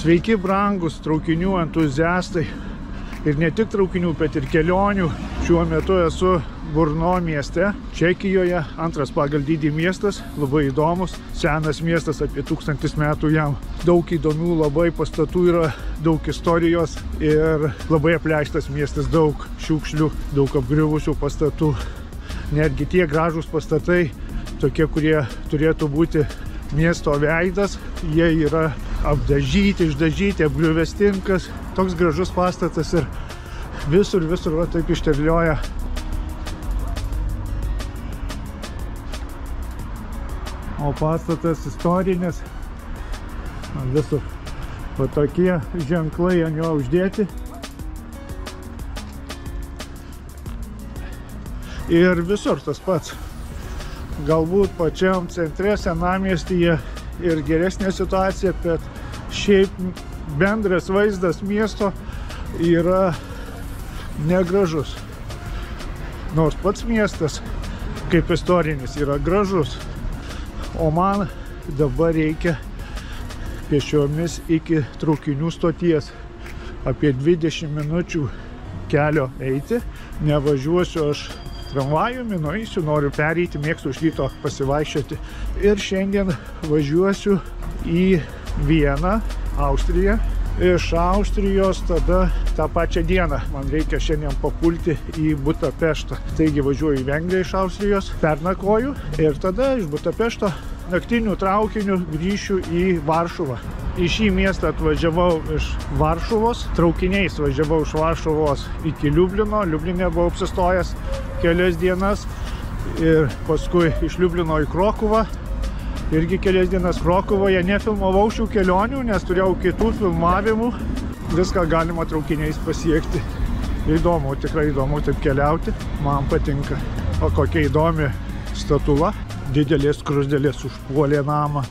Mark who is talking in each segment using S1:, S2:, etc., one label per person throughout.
S1: Sveiki, brangus traukinių entuziastai. Ir ne tik traukinių, bet ir kelionių. Šiuo metu esu Brno mieste, Čekijoje. Antras pagal dydį miestas, labai įdomus. Senas miestas, apie 1000 metų jam. Daug įdomių labai pastatų yra, daug istorijos ir labai apleistas miestas, daug šiukšlių, daug apgriuvusių pastatų. Netgi tie gražūs pastatai, tokie, kurie turėtų būti miesto veidas, jie yra apdažyti, išdažyti, apgriuvęs tinkas. Toks gražus pastatas ir visur va taip išterlioja. O pastatas istorinis, visur va tokie ženklai ant jo uždėti. Ir visur tas pats. Galbūt pačiam centre, senamiestyje ir geresnė situacija, bet šiaip bendras vaizdas miesto yra negražus. Nors pats miestas kaip istorinis yra gražus. O man dabar reikia pėsčiomis iki traukinių stoties. Apie 20 minučių kelio eiti. Nevažiuosiu aš tramvajumi, nueisiu, noriu pereiti, mėgstu iš ryto pasivaikščioti. Ir šiandien važiuosiu į Vieną, Austriją. Iš Austrijos tada tą pačią dieną man reikia šiandien papulti į Budapeštą. Taigi važiuoju į Vengriją iš Austrijos, pernakvoju ir tada iš Budapešto naktiniu traukiniu grįšiu į Varšuvą. Į šį miestą atvažiavau iš Varšuvos, traukiniais važiavau iš Varšuvos iki Liublino. Liubline buvau apsistojęs kelias dienas ir paskui iš Liublino į Krokuvą. Irgi kelias dienas Krokuvoje. Nefilmavau šių kelionių, nes turėjau kitų filmavimų. Viską galima traukiniais pasiekti. Įdomu, tikrai įdomu taip keliauti. Man patinka. O kokia įdomi statula. Didelės skruzdėlės užpuolė namą.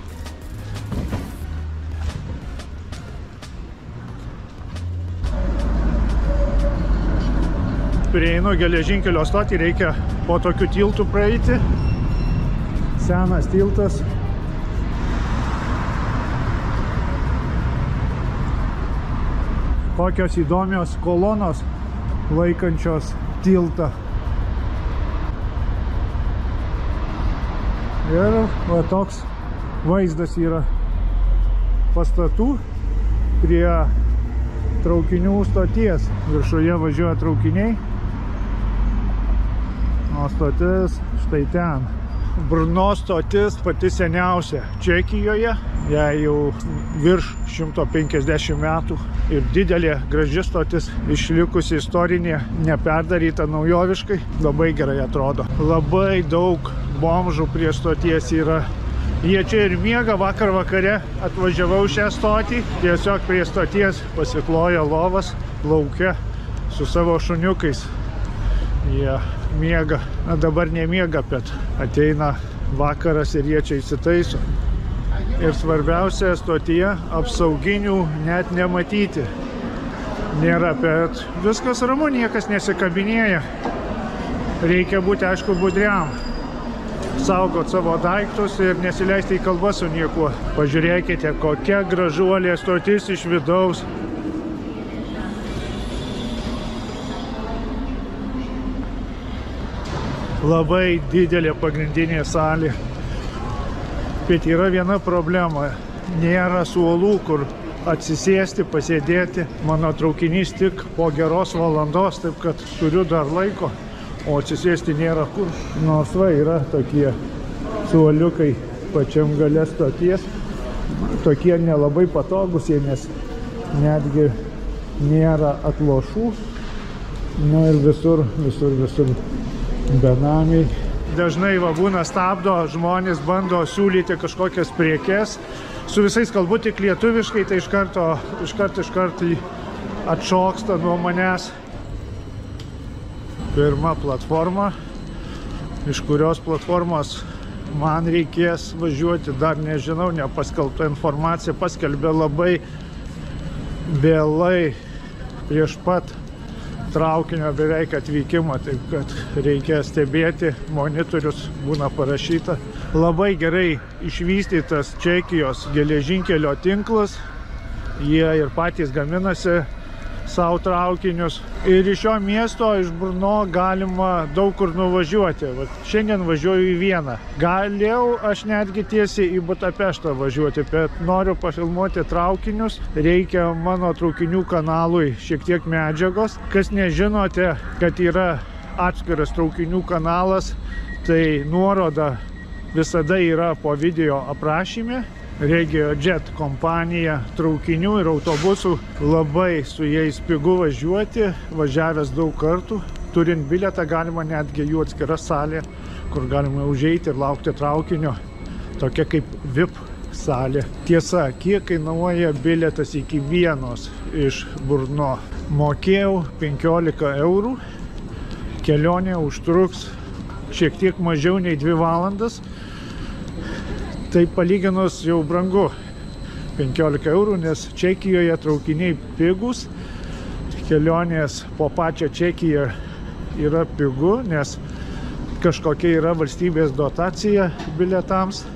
S1: Prieinu geležinkelio stotį, reikia po tokių tiltų praeiti. Senas tiltas. Kokios įdomios kolonos laikančios tiltą. Ir va toks vaizdas yra pastatų prie traukinių stoties. Viršuje važiuoja traukiniai. O stotis štai ten. Brno stotis pati seniausia Čekijoje. Jai jau virš 150 metų. Ir didelė, graži stotis, išlikusi istorinė, neperdaryta naujoviškai. Labai gerai atrodo. Labai daug bomžų prie stoties yra. Jie čia ir miega. Vakar vakare atvažiavau šią stotį. Tiesiog prie stoties pasikloja lovas lauke su savo šuniukais. Jie miega. Na, dabar nemiega, bet ateina vakaras ir jie čia įsitaiso. Ir svarbiausia, stotyje apsauginių net nematyti nėra, bet viskas ramu, niekas nesikabinėja. Reikia būti, aišku, budriam. Saugot savo daiktus ir nesileisti į kalbą su niekuo. Pažiūrėkite, kokia gražuolė stotis iš vidaus. Labai didelė pagrindinė salė. Bet yra viena problema. Nėra suolų, kur atsisėsti, pasėdėti. Mano traukinys tik po geros valandos, taip kad turiu dar laiko. O atsisėsti nėra kur. Nors va yra tokie suoliukai pačiam gale stoties. Tokie nelabai patogus, nes netgi nėra atlošų. Na ir visur benamiai. Dažnai va būna stabdo, žmonės bando siūlyti kažkokias prekes. Su visais kalbu tik lietuviškai, tai iš karto atšoksta nuo manęs. Pirma platforma, iš kurios platformos man reikės važiuoti, dar nežinau, nepaskelbta informacija, paskelbė labai vėlai prieš pat traukinio beveik atvykimą, taip kad reikia stebėti, monitorius būna parašyta. Labai gerai išvystytas Čekijos geležinkelio tinklas, jie ir patys gaminasi savo traukinius. Ir iš šio miesto, iš Brno, galima daug kur nuvažiuoti. Vat šiandien važiuoju į Vieną. Galėjau aš netgi tiesiai į Budapeštą važiuoti, bet noriu pafilmuoti traukinius. Reikia mano traukinių kanalui šiek tiek medžiagos. Kas nežinote, kad yra atskiras traukinių kanalas, tai nuoroda visada yra po video aprašyme. RegioJet kompanija traukinių ir autobusų, labai su jais pigu važiuoti, važiavęs daug kartų. Turint bilietą galima netgi jų atskira salė, kur galima užeiti ir laukti traukinio, tokia kaip VIP salė. Tiesa, kiek kainuoja bilietas iki Vienos iš Brno? Mokėjau 15 eurų, kelionė užtruks šiek tiek mažiau nei 2 valandas. Tai palyginus jau brangu 15 eurų, nes Čekijoje traukiniai pigus. Kelionės po pačią Čekiją yra pigu, nes kažkokia yra valstybės dotacija bilietams.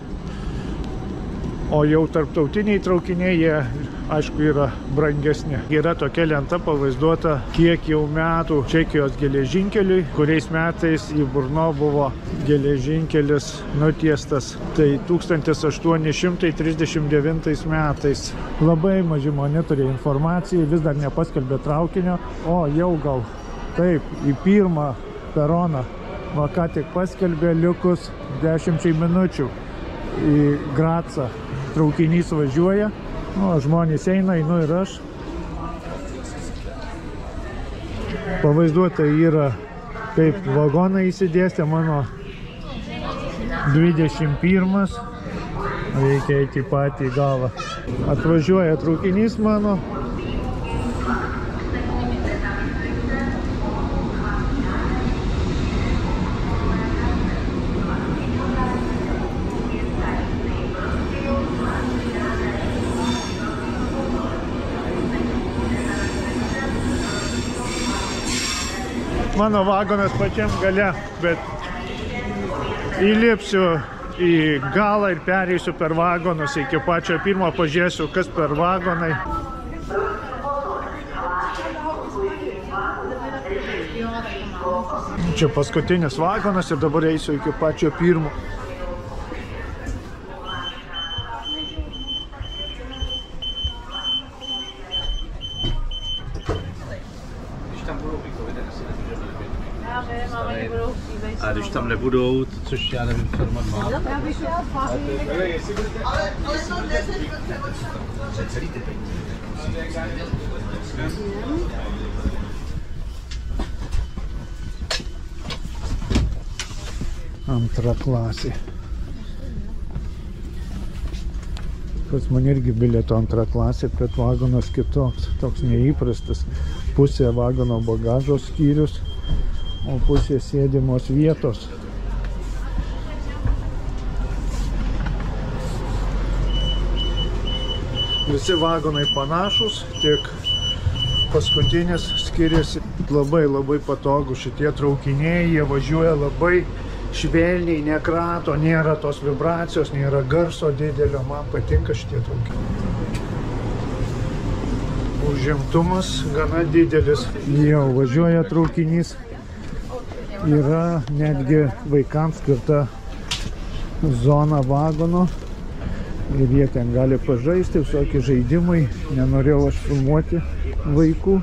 S1: O jau tarptautiniai traukiniai, jie aišku yra brangesni. Yra tokia lenta pavaizduota, kiek jau metų Čekijos geležinkeliui, kuriais metais į Brno buvo geležinkelis nutiestas. Tai 1839 metais. Labai maži monitoriai informacijai, vis dar nepaskelbė traukinio, o jau gal taip, į pirmą peroną. Va ką tik paskelbė, likus 10 minučių į Gracą. Traukinys važiuoja, žmonės eina, einu ir aš. Pavaizduota yra, kaip vagonai įsidėstė, mano 21, reikia eiti patį galą. Atvažiuoja traukinys mano. Mano vagonas pačiam gale, bet įlipsiu į galą ir pereisiu per vagonus. Iki pačio pirmo pažiūrėsiu, kas per vagonai. Čia paskutinis vagonas ir dabar eisiu iki pačio pirmo.
S2: A když tam nebudou, což já nevím, co doma má.
S1: Antra klasė. Pas man irgi bilieto antra klasė, bet vagonas kitoks, toks neįprastas. Pusė vagono bagažo skyrius, o pusė sėdimos vietos. Visi vagonai panašus, tik paskutinis skiriasi. Labai patogu šitie traukiniai, jie važiuoja labai švelniai, nekrato, nėra tos vibracijos, nėra garso didelio, man patinka šitie traukiniai. Užimtumas gana didelis. Jau važiuoja traukinys. Yra netgi vaikams skirta zona vagono ir jie ten gali pažaisti, visokie žaidimai. Nenorėjau aš filmuoti vaikų.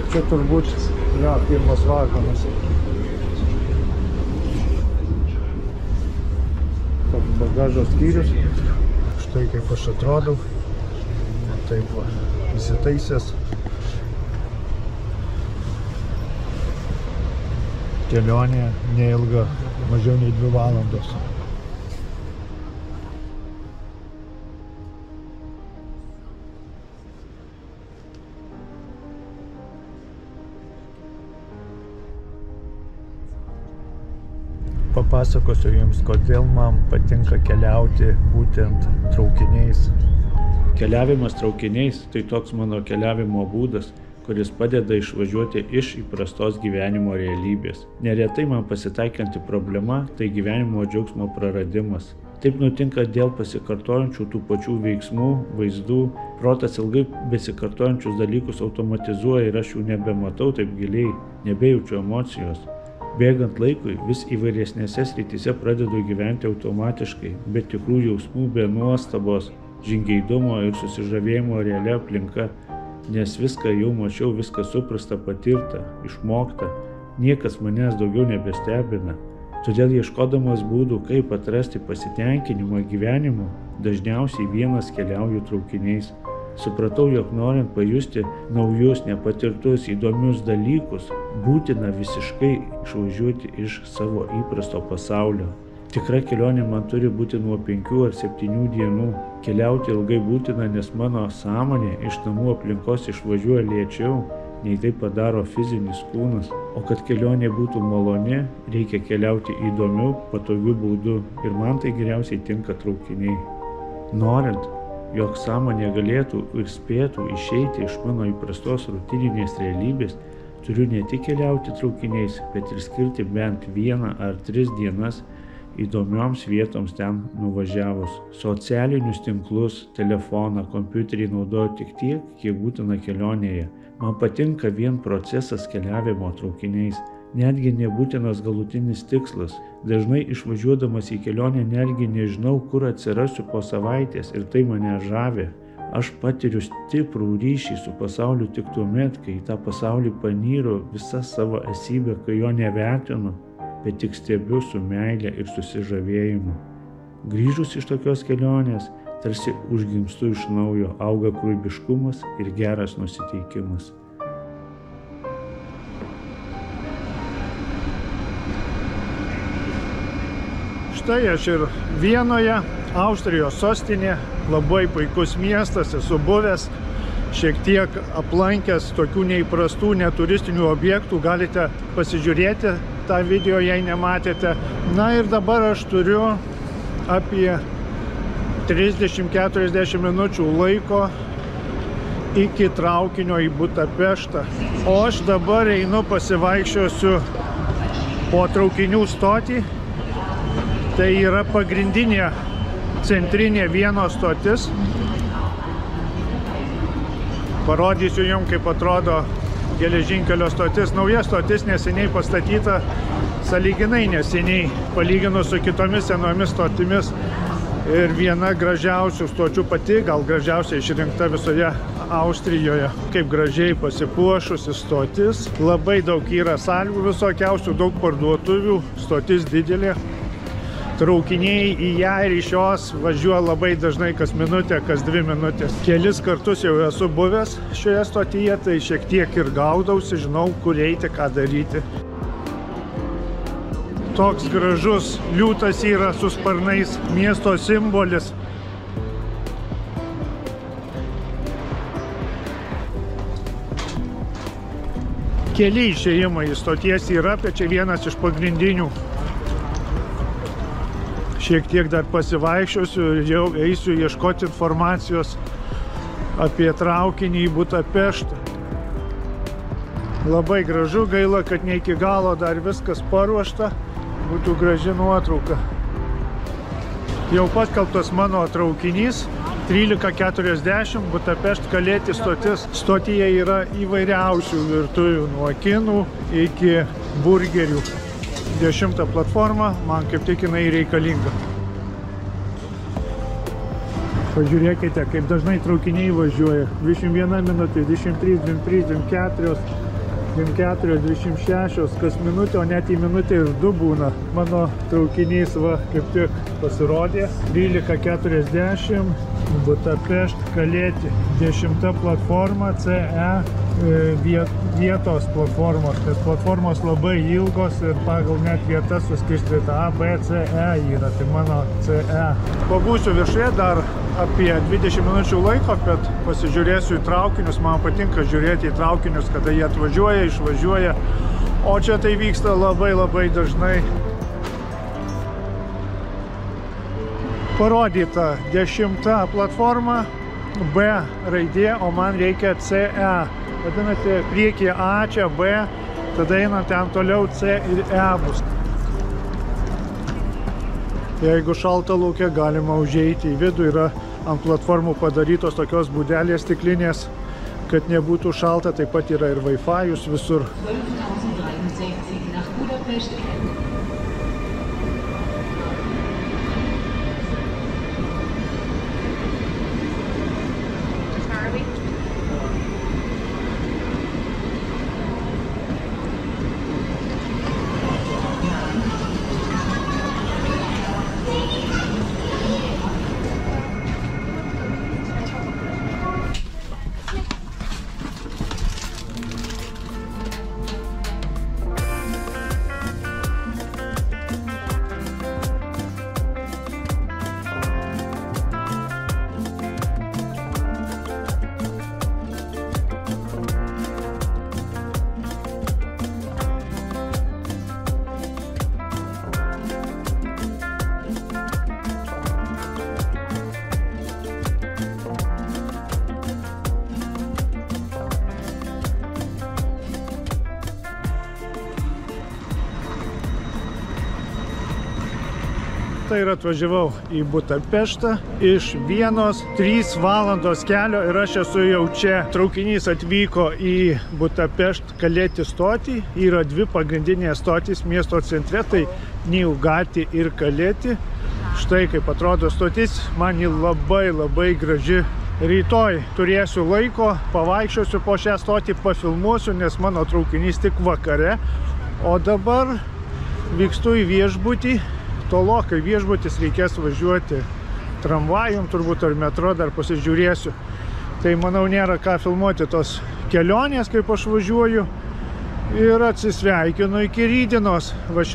S1: Čia turbūt pirmas vagonas. Toks bagažo skyrius. Štai kaip aš atrodau. Taip va, įsitaisęs. Kelionė neilga, mažiau nei 2 valandos. Papasakosiu jums, kodėl man patinka keliauti būtent traukiniais. Keliavimas traukiniais tai toks mano keliavimo būdas.
S3: kuris padeda išvažiuoti iš įprastos gyvenimo realybės. Neretai man pasitaikanti problema – tai gyvenimo džiaugsmo praradimas. Taip nutinka dėl pasikartojančių tų pačių veiksmų, vaizdų. Protas ilgai besikartojančius dalykus automatizuoja ir aš jų nebematau taip giliai, nebejaučiu emocijos. Bėgant laikui, vis įvairesnėse srityse pradedu gyventi automatiškai, be tikrų jausmų, be nuostabos, žingeidumo ir susižavėjimo realia aplinka, nes viską jau mačiau, viską suprasta, patirta, išmokta, niekas manęs daugiau nebestebina. Todėl ieškodamas būdų, kaip atrasti pasitenkinimą gyvenimu, dažniausiai vienas keliauju traukiniais. Supratau, jog norint pajusti naujus, nepatirtus, įdomius dalykus, būtina visiškai išvažiuoti iš savo įprasto pasaulio. Tikra kelionė man turi būti nuo 5 ar 7 dienų. Keliauti ilgai būtina, nes mano sąmonė iš namų aplinkos išvažiuoja lėčiau, nei tai padaro fizinis kūnas. O kad kelionė būtų maloni, reikia keliauti įdomiu, patogiu būdu ir man tai geriausiai tinka traukiniai. Norint, jog sąmonė galėtų ir spėtų išeiti iš mano įprastos rutininės realybės, turiu ne tik keliauti traukiniais, bet ir skirti bent 1 ar 3 dienas įdomioms vietoms ten nuvažiavus. Socialinius tinklus, telefoną, kompiuterį naudoju tik tiek, kiek būtina kelionėje. Man patinka vien procesas keliavimo traukiniais. Netgi nebūtinas galutinis tikslas. Dažnai išvažiuodamas į kelionę netgi nežinau, kur atsirasiu po savaitės ir tai mane žavi. Aš patiriu stiprų ryšį su pasauliu tik tuomet, kai į tą pasaulį panyru visą savo esybę, kai jo nevertinu, bet tik stebiu su meile ir susižavėjimu. Grįžus iš tokios kelionės, tarsi užgimstu iš naujo, auga kūrybiškumas ir geras nusiteikimas.
S1: Štai aš ir Vienoje, Austrijos sostinė, labai puikus miestas, esu buvęs, šiek tiek aplankęs tokių neįprastų, neturistinių objektų, galite pasižiūrėti tą video, jei nematėte. Na ir dabar aš turiu apie 30-40 minučių laiko iki traukinio į Budapeštą. O aš dabar einu pasivaikščiosiu po traukinių stotį. Tai yra pagrindinė centrinė Vienos stotis. Parodysiu jums, kaip atrodo geležinkelio stotis. Nauja stotis neseniai pastatyta, sąlyginai neseniai, palyginus su kitomis senomis stotimis. Ir viena gražiausių stočių, pati gal gražiausiai išrinkta visoje Austrijoje. Kaip gražiai pasipuošusi stotis. Labai daug yra sąlygų visokiausių, daug parduotuvių, stotis didelė. Traukiniai į ją ir iš jos važiuoja labai dažnai kas minutę, kas 2 minutės. Kelis kartus jau esu buvęs šioje stotyje, tai šiek tiek ir gaudausi, žinau, kur eiti, ką daryti. Toks gražus liūtas yra su sparnais, miesto simbolis. Keli išėjimai į stoties yra, bet čia vienas iš pagrindinių. Šiek tiek dar pasivaikščiosiu ir jau eisiu ieškoti informacijos apie traukinį į Budapeštą. Labai gražu, gaila, kad ne iki galo dar viskas paruošta, būtų graži nuotrauka. Jau paskelbtas mano traukinys 13:40, Budapešta Kalėti stotis. Stotyje yra įvairiausių virtuvių, nuo kinų iki burgerių. 10 platforma, man kaip tik jinai reikalinga. Pažiūrėkite, kaip dažnai traukiniai važiuoja. 21 minutė, 23, 23, 24, 24, 26, kas minutė, o net į minutę ir 2 būna. Mano traukinys va kaip tik pasirodė. 13:40, Budapešta Kalėti. 10 platforma, CE. Vietos platformos, nes platformos labai ilgos ir pagal net vietas suskirstyta A, B, C, E yra, tai mano CE. Pabūsiu viršuje dar apie 20 minučių laiko, bet pasižiūrėsiu į traukinius, man patinka žiūrėti į traukinius, kada jie atvažiuoja, išvažiuoja, o čia tai vyksta labai dažnai. Parodyta 10 platforma, B raidė, o man reikia CE. Vadinasi, priekyje A, čia B, tada einant ten toliau C ir E bus. Jeigu šalta lauke, galima užeiti į vidų. Yra ant platformų padarytos tokios būdelės stiklinės, kad nebūtų šalta. Taip pat yra ir Wi-Fi visur. Tai ir atvažiavau į Budapeštą. Iš Vienos 3 valandos kelio ir aš esu jau čia. Traukinys atvyko į Budapeštą Kalėti stotį. Yra 2 pagrindinės stotys miesto centre, tai Niugati ir Kalėti. Štai kaip atrodo stotis, man ji labai graži. Rytoj turėsiu laiko, pavaikščiosiu po šią stotį, pafilmuosiu, nes mano traukinys tik vakare. O dabar vykstu į viešbutį. Tolokai viešbutis, reikės važiuoti tramvajum, turbūt ar metro, dar pasižiūrėsiu. Tai manau nėra ką filmuoti tos kelionės, kaip aš važiuoju. Ir atsisveikinu iki rytdienos. Va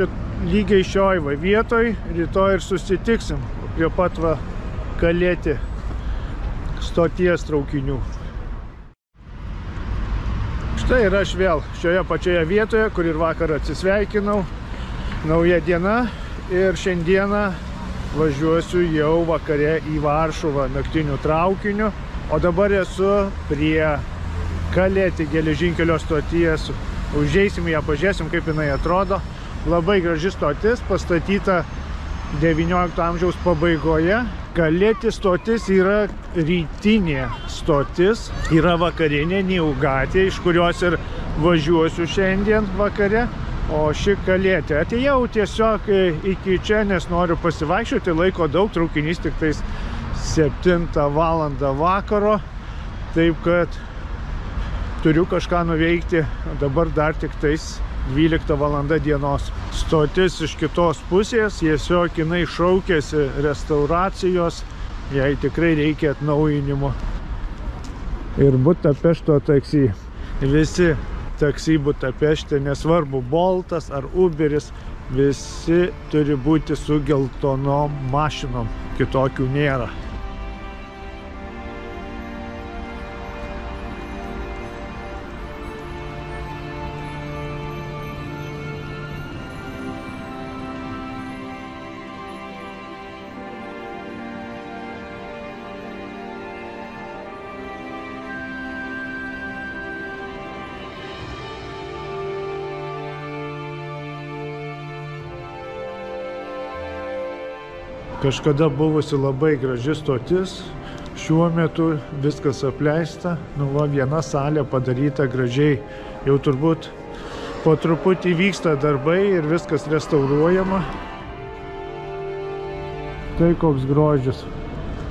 S1: lygiai šioj vietoj, rytoj ir susitiksim prie pat Kalėti stoties traukinių. Štai ir aš vėl šioje pačioje vietoje, kur ir vakar atsisveikinau. Nauja diena. Ir šiandieną važiuosiu jau vakare į Varšuvą naktiniu traukiniu, o dabar esu prie Kalėti geležinkelio stoties. Užeisim ją, pažiūrėsim, kaip jinai atrodo. Labai graži stotis, pastatyta 19 amžiaus pabaigoje. Kalėti stotis yra rytinė stotis, yra vakarinė Niugatė, iš kurios ir važiuosiu šiandien vakare. O ši Kalėti. Atėjau tiesiog iki čia, nes noriu pasivaikščioti, laiko daug, traukinys tik tais 7 valandą vakaro, taip kad turiu kažką nuveikti, dabar dar tik tais 12 valanda dienos. Stotis iš kitos pusės, tiesiog jinai šaukėsi restauracijos, jai tikrai reikia atnaujinimo. Ir Budapešto taksi. Visi taksi Budapešte, nesvarbu Boltas ar Uberis, visi turi būti su geltonom mašinom, kitokių nėra. Kažkada buvusi labai graži stotis, šiuo metu viskas apleista, viena salė padaryta gražiai, jau turbūt po truputį vyksta darbai ir viskas restauruojama. Tai koks grožis,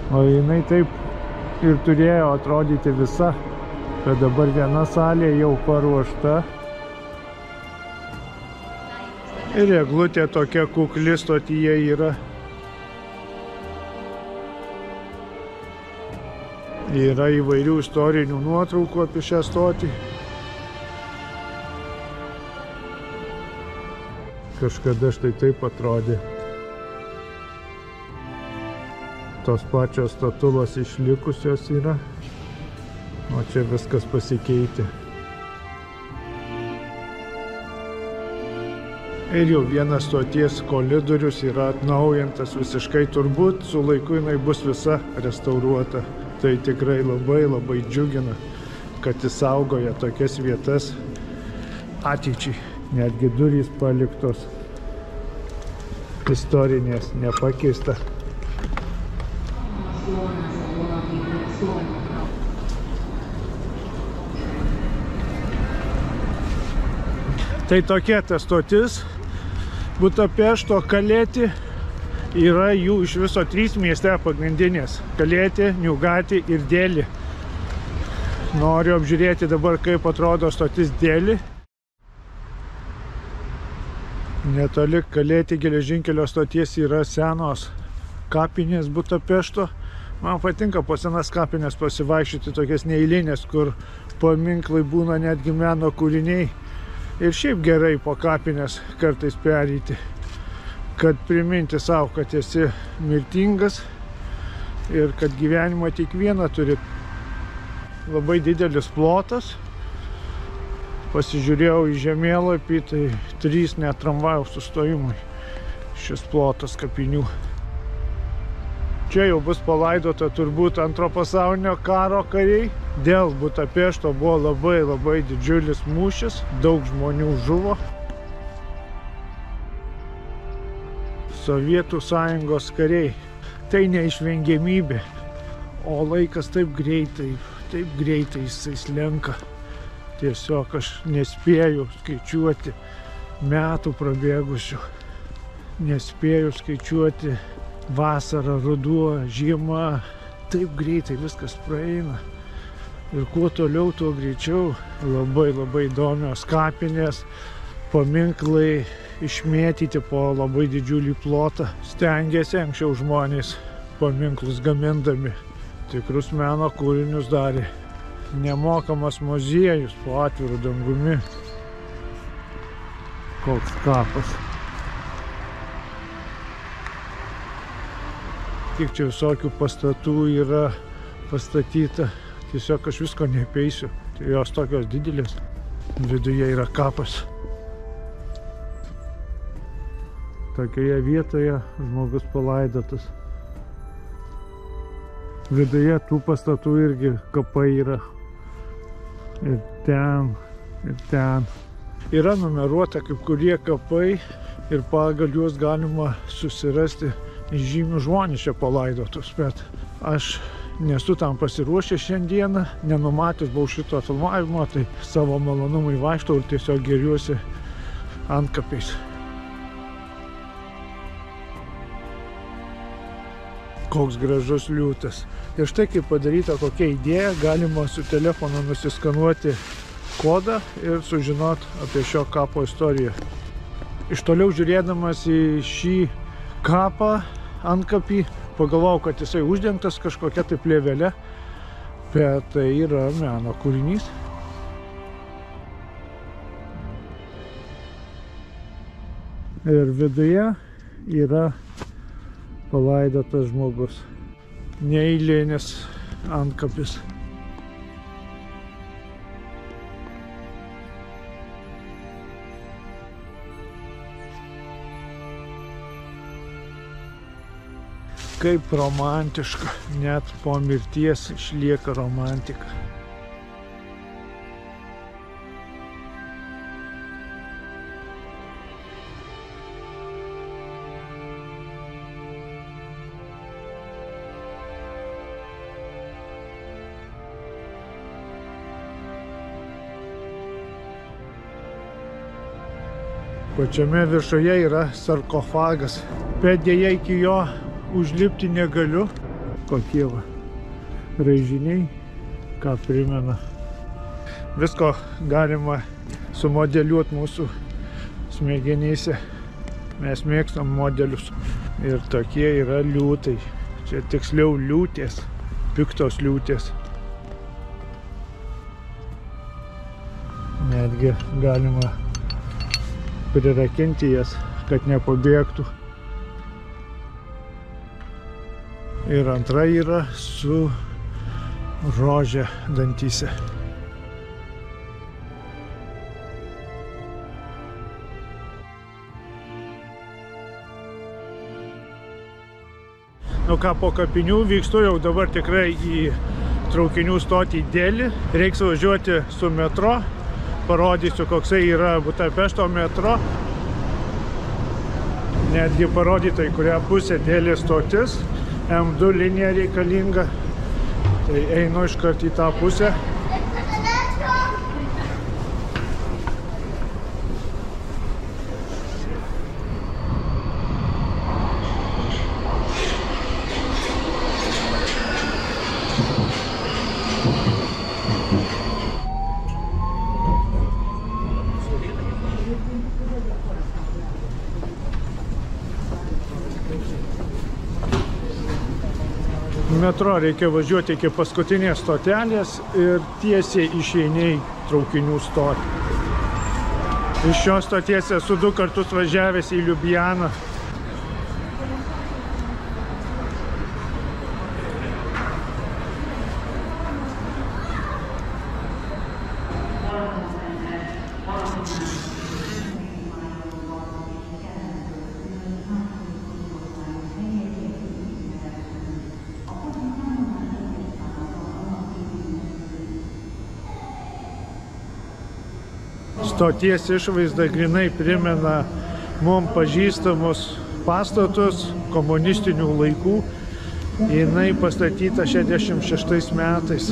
S1: o jinai taip ir turėjo atrodyti visa, bet dabar viena salė jau paruošta. Ir eglutė tokia kukli stotyje yra. Yra įvairių istorinių nuotraukų apie šią stotį. Kažkada štai taip atrodė. Tos pačios statulos išlikusios yra, o čia viskas pasikeitė. Ir jau vienas stoties koridorius yra atnaujintas visiškai, turbūt su laiku jinai bus visa restauruota. Tai tikrai labai džiugina, kad įsaugoja tokias vietas ateičiai. Netgi durys paliktos istorinės, nepakeista. Tai tokia ta stotis Budapešto, Kalėti. Yra jų iš viso 3 mieste pagrindinės. Kalėti, Niugati ir Deli. Noriu apžiūrėti dabar, kaip atrodo stotis Deli. Netoli Kalėti geležinkelio stoties yra senos kapinės Budapešto. Man patinka po senas kapinės pasivaikščioti, tokias neeilinės, kur paminklai būna netgi meno kūriniai. Ir šiaip gerai po kapinės kartais pereiti, kad priminti savo, kad esi mirtingas ir kad gyvenimą tik vieną turi. Labai didelis plotas. Pasižiūrėjau į žemėlapį, tai 3 net tramvajaus sustojimai šis plotas kapinių. Čia jau bus palaidota turbūt Antro pasaulinio karo kariai. Dėl Budapešto buvo labai didžiulis mūšis, daug žmonių žuvo. Sovietų sąjungos kariai. Tai neišvengiamybė, o laikas taip greitai jisai slenka. Tiesiog aš nespėju skaičiuoti metų prabėgusių. Nespėju skaičiuoti vasara, ruduo, žiema. Taip greitai viskas praeina. Ir kuo toliau, tuo greičiau. Labai įdomios kapinės, paminklai išmėtyti po labai didžiulį plotą. Stengiasi anksčiau žmonės paminklus gamindami. Tikrus meno kūrinius darė. Nemokamas muziejus po atviru dangumi. Koks kapas. Kiek čia visokių pastatų yra pastatyta. Tiesiog aš visko neapeisiu. Tai jos tokios didelės. Viduje yra kapas. Tokioje vietoje žmogus palaidotas. Viduje tų pastatų irgi kapai yra. Ir ten, ir ten. Yra numeruota kaip kurie kapai ir pagal juos galima susirasti žymių žmonės čia palaidotus. Bet aš nesu tam pasiruošęs šiandieną, nenumatęs buvau šito filmavimo, tai savo malonumui vaikštau ir tiesiog geriuosi antkapiais. Koks gražus liūtas. Ir štai kaip padaryta kokia idėja, galima su telefonu nusiskanuoti kodą ir sužinoti apie šio kapo istoriją. Iš toliau žiūrėdamas į šį kapą, antkapį, pagalvojau, kad jisai uždengtas kažkokia tai plėvele, bet tai yra meno kūrinys. Ir viduje yra palaidotas žmogus. Neeilinis antkapis. Kaip romantiška, net po mirties išlieka romantika. Pačiame viršuje yra sarkofagas, bet dėja iki jo užlipti negaliu. Kokie va raižiniai, ką primena. Visko galima sumodeliuoti mūsų smegenyse. Mes mėgstam modelius. Ir tokie yra liūtai. Čia tiksliau liūtės, piktos liūtės. Netgi galima prirakinti jas, kad nepabėgtų. Ir antra yra su rože dantyse. Nu ką, po kapinių vykstu jau dabar tikrai į traukinių stotį Delį. Reiks važiuoti su metro. Parodysiu, koksai yra Budapešto metro. Netgi parodyta, į kurią pusę Delį stotis. M2 linija reikalinga. Tai einu iškart į tą pusę. Metro reikia važiuoti iki paskutinės stotelės ir tiesiai išeini į traukinių stotį. Iš šios stoties esu 2 kartus važiavęs į Liublianą. Stoties išvaizda grinai primena mums pažįstamus pastatus komunistinių laikų. Jinai pastatyta 66 metais.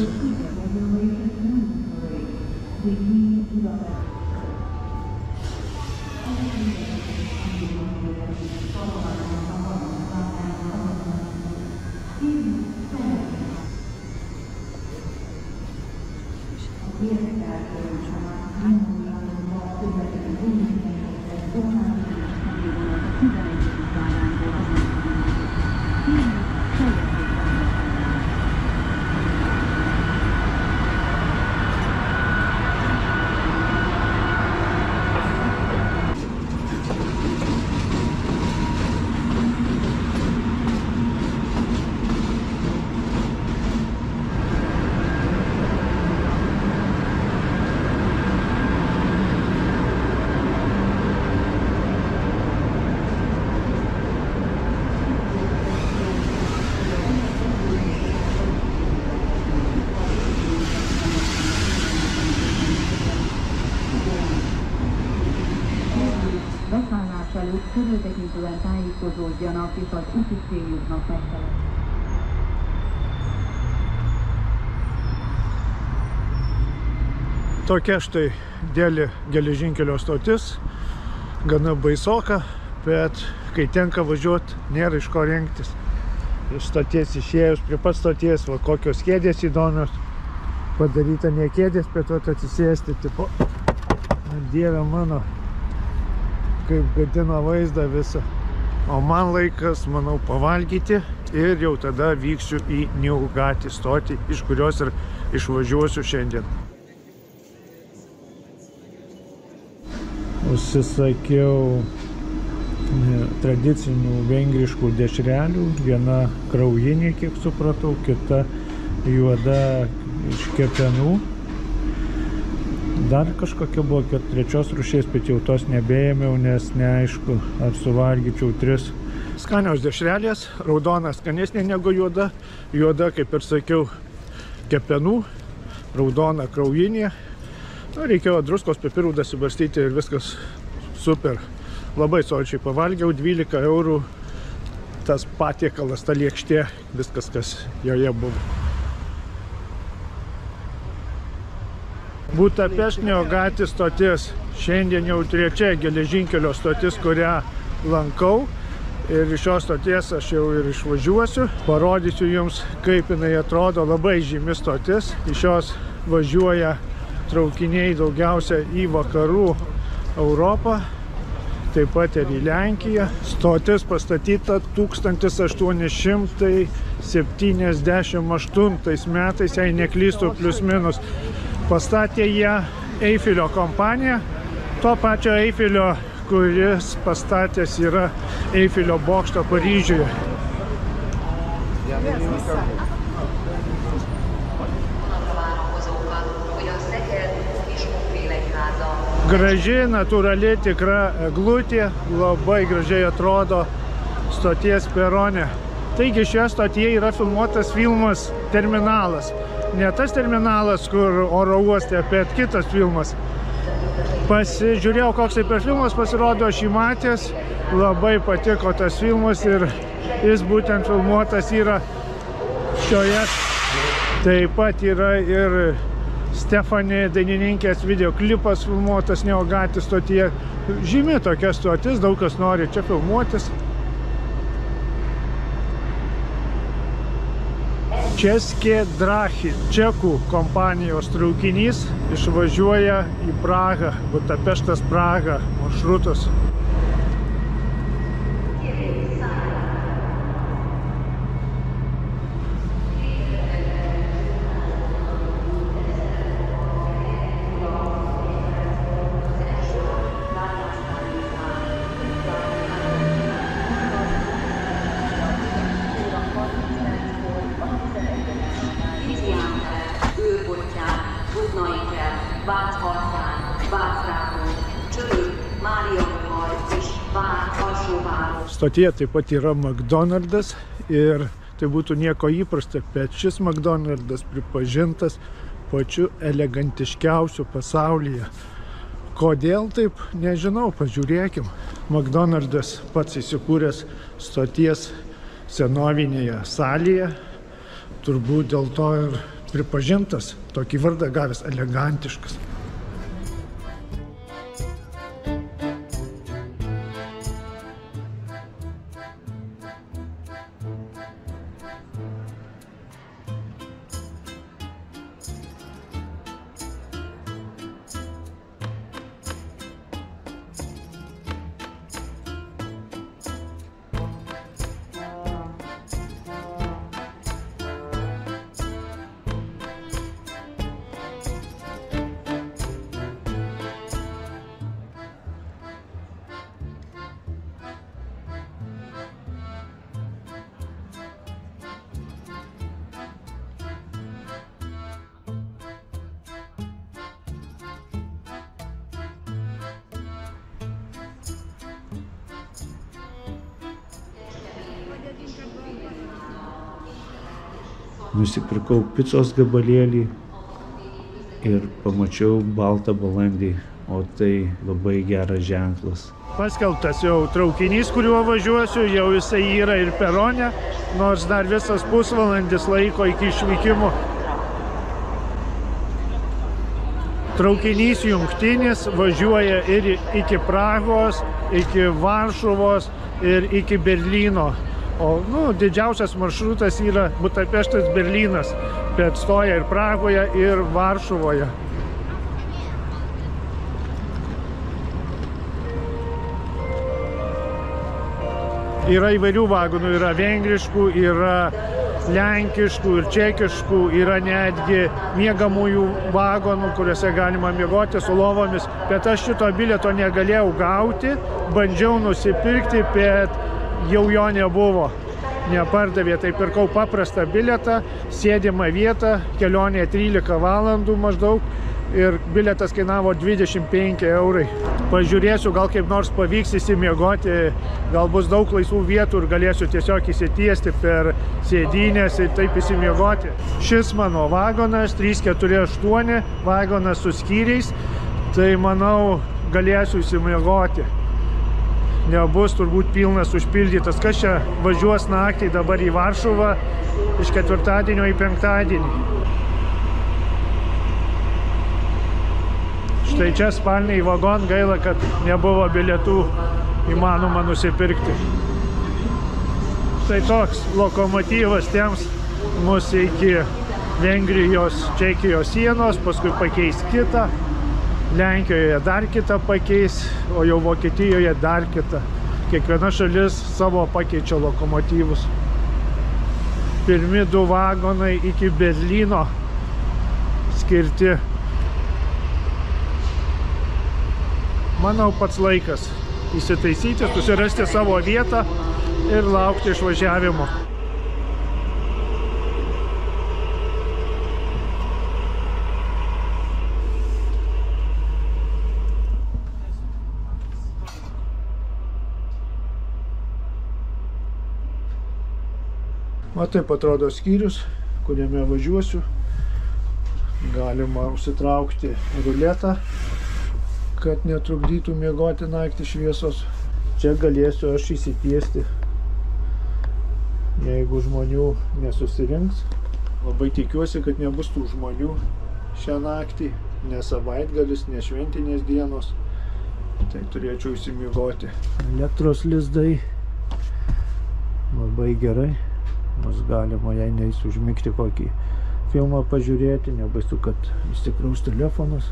S4: Körültekintően tájékozódjanak és az úti céljuknak megfelelően.
S1: Tokia štai Delį geležinkelio stotis, gana baisoka, bet kai tenka važiuoti, nėra iš ko rengtis. Iš stoties išėjus prie pat stoties, va kokios kėdės įdomios, padaryta ne kėdės, bet atsisėsti, tipo, Dieve mano, kaip gadina vaizdą visą. O man laikas, manau, pavalgyti ir jau tada vyksiu į Niaugatį stotį, iš kurios ir išvažiuosiu šiandien. Užsisakiau tradicinių vengriškų dešrelių, viena kraujinė, kiek supratau, kita juoda iš kepenų. Dar kažkokia buvo 3 rūšies, bet jau tos nebeėmiau, nes neaišku, ar suvalgyčiau 3. Skanios dešrelės, raudona skanesnė negu juoda. Juoda, kaip ir sakiau, kepenų, raudona kraujinė. Reikėjo druskos, pipirų dasibarstyti ir viskas super. Labai sočiai pavalgiau, 12 eurų tas patiekalas, ta lėkštė, viskas, kas joje buvo. Budapešto Niaugatį stotis. Šiandien jau 3 geležinkelio stotis, kurią lankau. Ir iš šios stoties aš jau ir išvažiuosiu. Parodysiu jums, kaip jinai atrodo. Labai žymi stotis. Iš jos važiuoja traukiniai daugiausia į vakarų Europą, taip pat ir į Lenkiją. Stotis pastatyta 1878 metais, jei neklystu, plius minus. Pastatė ją Eifelio kompanija, to pačio Eifelio, kuris pastatęs yra Eifelio bokštą Paryžiuje. Graži, natūrali, tikra eglutė, labai gražiai atrodo stoties perone. Taigi šioje stotyje yra filmuotas filmas Terminalas. Ne tas terminalas, kur oro uoste, bet kitas filmas. Pasižiūrėjau, koks tai per filmas pasirodo, aš jį matęs, labai patiko tas filmas ir jis būtent filmuotas yra šioje. Taip pat yra ir Stefani dainininkės videoklipas filmuotas Neogatis stotyje. Žymi tokia stotis, daug kas nori čia filmuotis. České dráhy, čekų kompanijos traukinys išvažiuoja į Prahą, Budapeštas Praha maršrutas. Stotyje taip pat yra McDonald's ir tai būtų nieko įprasta, bet šis McDonald's pripažintas pačiu elegantiškiausiu pasaulyje. Kodėl taip? Nežinau, pažiūrėkim. McDonald's pats įsikūręs stoties senovinėje salėje, turbūt dėl to ir pripažintas, tokį vardą gavęs elegantiškas.
S3: Nusipirkau picos gabalėlį ir pamačiau baltą balandį, o tai labai geras ženklas.
S1: Paskelbtas jau traukinys, kuriuo važiuosiu, jau jisai yra ir perone, nors dar visas pusvalandis laiko iki išvykimo. Traukinys jungtinis važiuoja ir iki Prahos, iki Varšuvos ir iki Berlyno. O didžiausias maršrutas yra Budapeštas Berlynas, bet stoja ir Prahoje, ir Varšuvoje. Yra įvairių vagonų, yra vengriškų, yra lenkiškų ir čekiškų, yra netgi miegamųjų vagonų, kuriuose galima miegoti su lovomis, bet aš šito bilieto negalėjau gauti, bandžiau nusipirkti, bet jau jo nebuvo, nepardavė, tai pirkau paprastą bilietą, sėdimą vietą, kelionė 13 valandų maždaug ir bilietas kainavo 25 eurai. Pažiūrėsiu, gal kaip nors pavyks įsimiegoti, gal bus daug laisvų vietų ir galėsiu tiesiog įsitiesti per sėdynės ir taip įsimiegoti. Šis mano vagonas 348, vagonas su skyriais, tai manau galėsiu įsimiegoti. Nebus turbūt pilnas užpildytas. Kas čia važiuos naktį dabar į Varšuvą iš ketvirtadienio į penktadienį. Štai čia spalniai vagon, gaila, kad nebuvo bilietų įmanoma nusipirkti. Štai toks lokomotyvas tiems mus iki Vengrijos, Čekijos sienos, paskui pakeis kitą. Lenkijoje dar kitą pakeis, o jau Vokietijoje dar kitą. Kiekviena šalis savo pakeičia lokomotyvus. Pirmi 2 vagonai iki Berlyno skirti. Manau, pats laikas įsitaisyti, susirasti savo vietą ir laukti išvažiavimo. O taip atrodo skyrius, kuriame važiuosiu. Galima užsitraukti ruletą, kad netrukdytų miegoti naktį šviesos. Čia galėsiu aš įsitiesti, jeigu žmonių nesusirinks. Labai tikiuosi, kad nebus tų žmonių šią naktį, ne savaitgalis, ne šventinės dienos. Tai turėčiau įsimiegoti. Elektros lizdai labai gerai. Nors galima, jei neis užmigti kokį filmą pažiūrėti, nebaisu, kad įsikraus telefonas.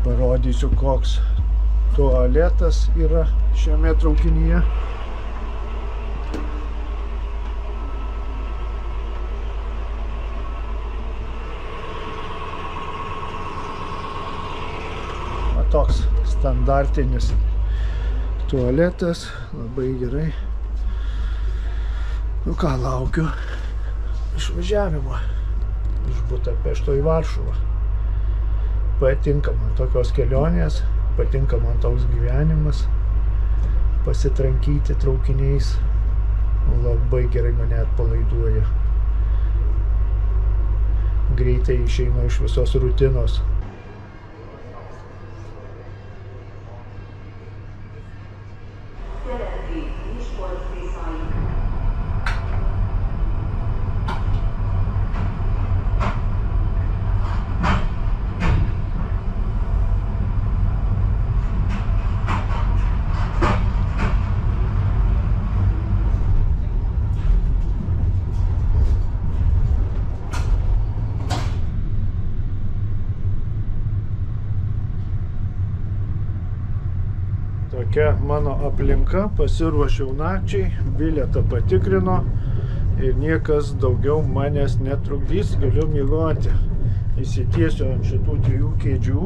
S1: Parodysiu, koks tualetas yra šiame traukinyje. Toks standartinis tualetas, labai gerai. Nu ką, laukiu išvažiavimo iš Budapešto į Varšuvą. Patinka man tokios kelionės, patinka man toks gyvenimas, pasitrankyti traukiniais. Labai gerai mane atpalaiduoja. Greitai išeinu iš visos rutinos. Tokia mano aplinka, pasiruošiau nakčiai, bilietą patikrino ir niekas daugiau manęs netrukdys, galiu miegoti. Įsitiesiu ant šitų 3 kėdžių,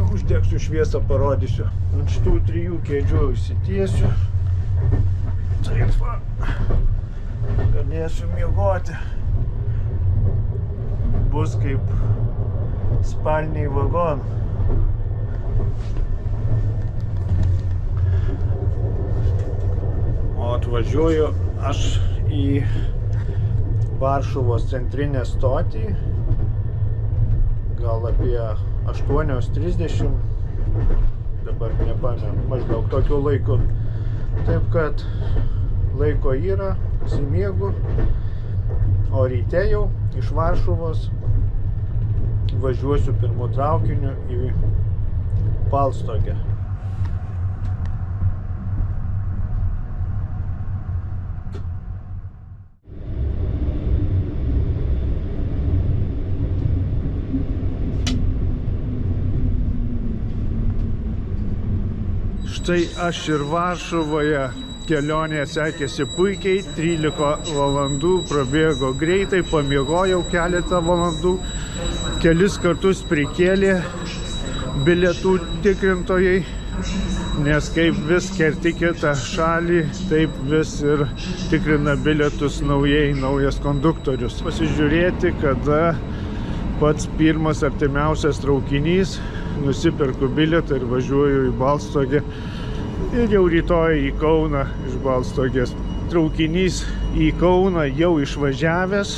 S1: uždegsiu šviesą, parodysiu. Ant šitų 3 kėdžių įsitiesiu, taip va, galėsiu miegoti. Bus kaip spalniai vagonai. Atvažiuoju aš į Varšuvos centrinę stotį, gal apie 8:30, dabar nepamenu, maždaug tokiu laiku. Taip kad laiko yra, įsimiegu, o ryte jau iš Varšuvos važiuosiu pirmu traukiniu į Balstogę. Štai aš ir Varšuvoje, kelionė sekėsi puikiai, 13 valandų prabėgo greitai, pamiegojau keletą valandų, kelis kartus prikėlė bilietų tikrintojai, nes kaip vis kerti kitą šalį, taip vis ir tikrina bilietus naujai, naujas konduktorius. Pasižiūrėti, kada pats pirmas artimiausias traukinys, nusiperku bilietą ir važiuoju į Balstogę. Ir jau rytoj į Kauną iš Balstogės. Traukinys į Kauną jau išvažiavęs,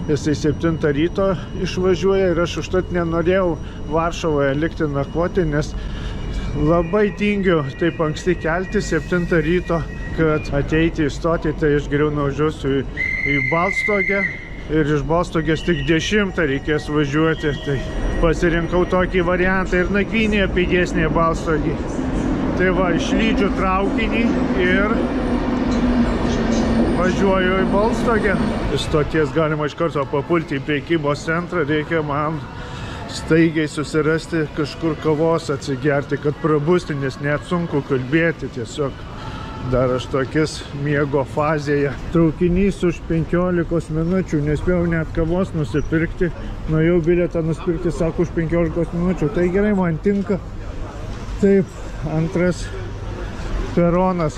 S1: jisai 7 ryto išvažiuoja ir aš užtat nenorėjau Varšuvoje likti nakvoti, nes labai tingiu taip anksti kelti 7 ryto, kad ateiti į stotį, tai aš geriau nuvažiuosiu į Balstogę ir iš Balstogės tik 10 reikės važiuoti, tai pasirinkau tokį variantą ir nakvynė pigesnė Balstogė. Tai va, išlydžiu traukinį ir važiuoju į Balstogę. Iš stoties galima iš karto papulti į prekybos centrą, reikia man staigiai susirasti kažkur kavos atsigerti, kad prabusti, nes net sunku kalbėti, tiesiog dar aš tokis miego fazėje. Traukinys už 15 minučių, nespėjau net kavos nusipirkti, nuėjau bilietą nusipirkti, sako, už 15 minučių, tai gerai, man tinka. Taip, antras peronas.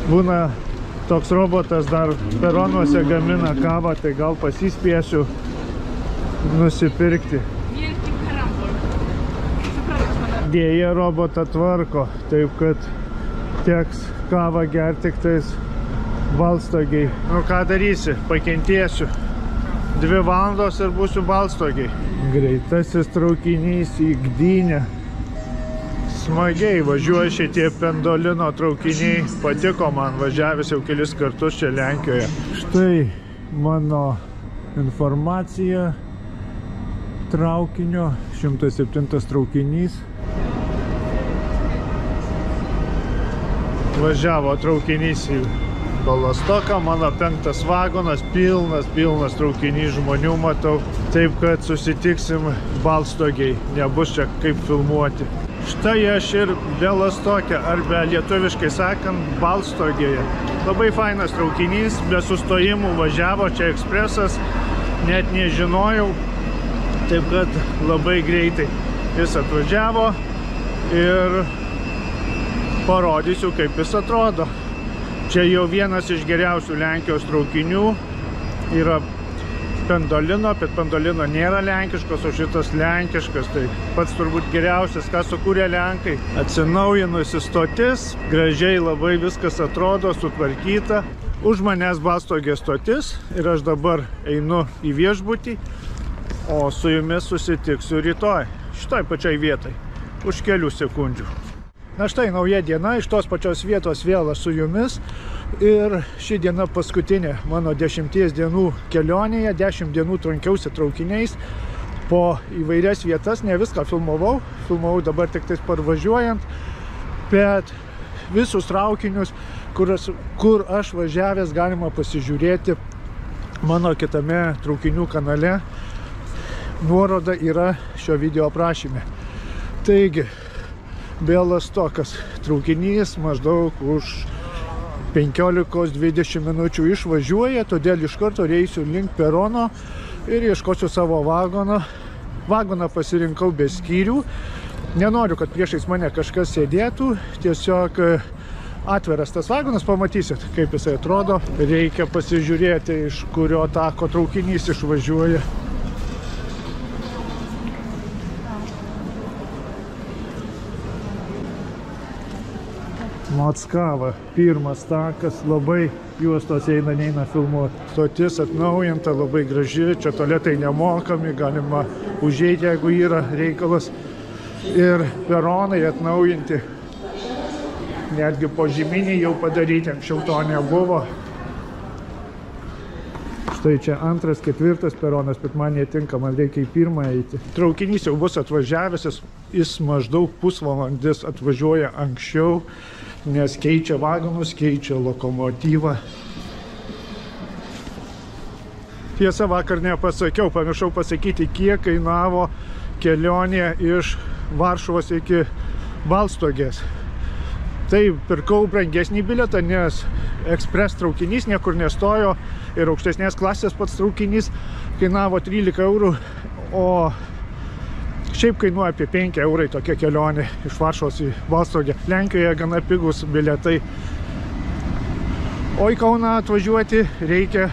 S1: Būna toks robotas dar peronuose gamina kavą, tai gal pasispėsiu nusipirkti. Dėja robotą tvarko, taip kad teks kavą gerti tik tais Balstogėj. Nu ką darysi, pakentėsiu. 2 valandos ir būsiu Balstogėj. Greitasis traukinys į Gdynę. Smagiai važiuoja šitie Pendolino traukiniai. Patiko man, važiavęs jau kelis kartus čia Lenkijoje. Štai mano informacija traukinio, 107 traukinys. Važiavo traukinys į Bialystoką, mano 5 vagonas, pilnas traukinys žmonių matau. Taip kad susitiksim Balstogėj, nebus čia kaip filmuoti. Štai aš ir Bialystoke, arba lietuviškai sakant, Balstogėje. Labai fainas traukinys, be sustojimų važiavo, čia ekspresas, net nežinojau. Taip kad labai greitai jis atvažiavo ir parodysiu, kaip jis atrodo. Čia jau vienas iš geriausių Lenkijos traukinių yra Pendolino, bet Pendolino nėra lenkiškas, o šitas lenkiškas. Tai pats turbūt geriausias, ką sukūrė Lenkai. Atsinaujinusi stotis, gražiai labai viskas atrodo, sutvarkyta. Už manęs Balstogės stotis ir aš dabar einu į viešbutį, o su jumis susitiksiu rytoj, šitoj pačiai vietai, už kelių sekundžių. Na štai, nauja diena, iš tos pačios vietos vėl aš su jumis ir ši diena paskutinė mano 10 dienų kelionėje, 10 dienų trankiausi traukiniais po įvairias vietas, ne viską filmavau dabar tik tais parvažiuojant, bet visus traukinius, kur aš važiavęs, galima pasižiūrėti mano kitame traukinių kanale, nuoroda yra šio video aprašyme. Taigi, Bialystokas traukinys maždaug už 15-20 minučių išvažiuoja, todėl iš karto reisiu link perono ir ieškosiu savo vagono. Vagoną pasirinkau be skyrių. Nenoriu, kad priešais mane kažkas sėdėtų, tiesiog atveras tas vagonas, pamatysit, kaip jisai atrodo. Reikia pasižiūrėti, iš kurio tako traukinys išvažiuoja. Mockava, pirmas takas, labai juostos eina filmuoti. Stotis atnaujinta, labai graži, čia tualetai nemokami, galima užeiti, jeigu yra reikalas. Ir peronai atnaujinti, netgi požeminiai jau padaryti, anksčiau to nebuvo. Štai čia 2, 4 peronas, bet man netinka, man reikia į 1 eiti. Traukinys jau bus atvažiavęs, jis maždaug pusvalandis atvažiuoja anksčiau, nes keičia vagonus, keičia lokomotyvą. Tiesa, vakar nepasakiau, pamiršau pasakyti, kiek kainavo kelionė iš Varšuvos iki Balstogės. Tai pirkau brangesnį bilietą, nes ekspres traukinys niekur nestojo ir aukštesnės klasės pats traukinys kainavo 13 eurų, o šiaip kainuoja apie 5 eurai tokia kelionė iš Varšuvos į Balstogę. Lenkijoje gana pigus bilietai. O į Kauną atvažiuoti reikia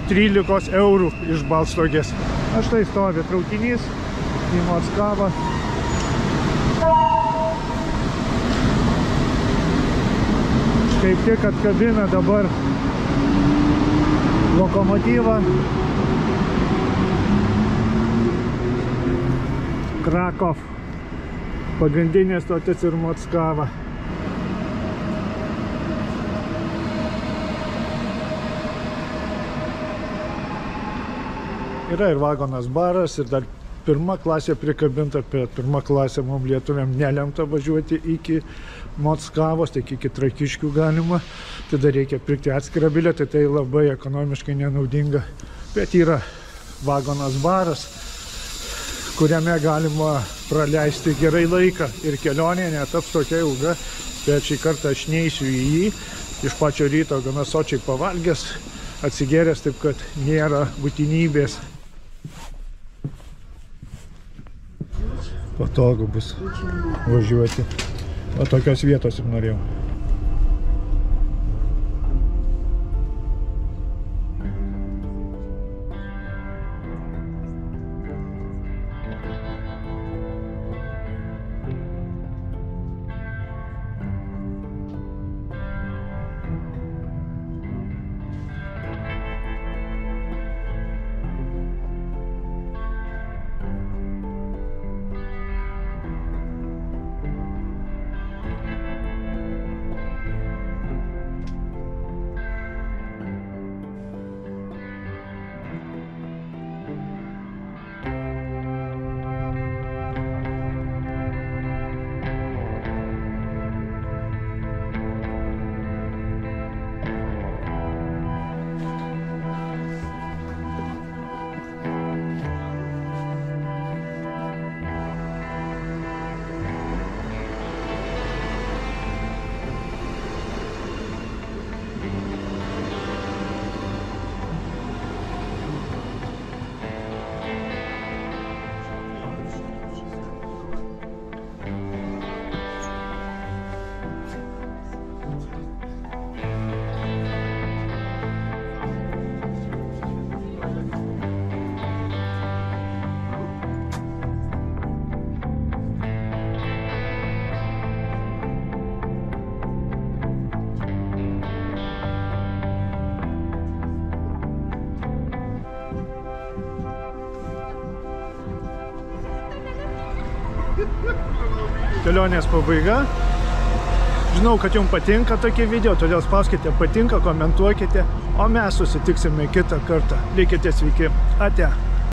S1: 13 eurų iš Balstogės. Na štai stovi traukinys į Mockavą. Kaip tik atkabina dabar lokomotyvą. Krakov, pagrindinė stotis ir Mockava. Yra ir vagonas baras, ir dar 1 klasė prikabinta, bet 1 klasė mums lietuviam nelemta važiuoti iki Mockavos, tik iki Trakiškių galima. Tada reikia pirkti atskirą bilietą, tai labai ekonomiškai nenaudinga. Bet yra vagonas baras, kuriame galima praleisti gerai laiką ir kelionė netaps tokia ilga, bet šį kartą aš neisiu į jį. Iš pačio ryto gana sočiai pavalgęs, atsigėręs, taip kad nėra būtinybės. Patogu bus važiuoti. O tokios vietos ir norėjau. Kelionės pabaiga. Žinau, kad jums patinka tokie video, todėl spauskite patinka, komentuokite, o mes susitiksime kitą kartą. Likite sveiki. Ate.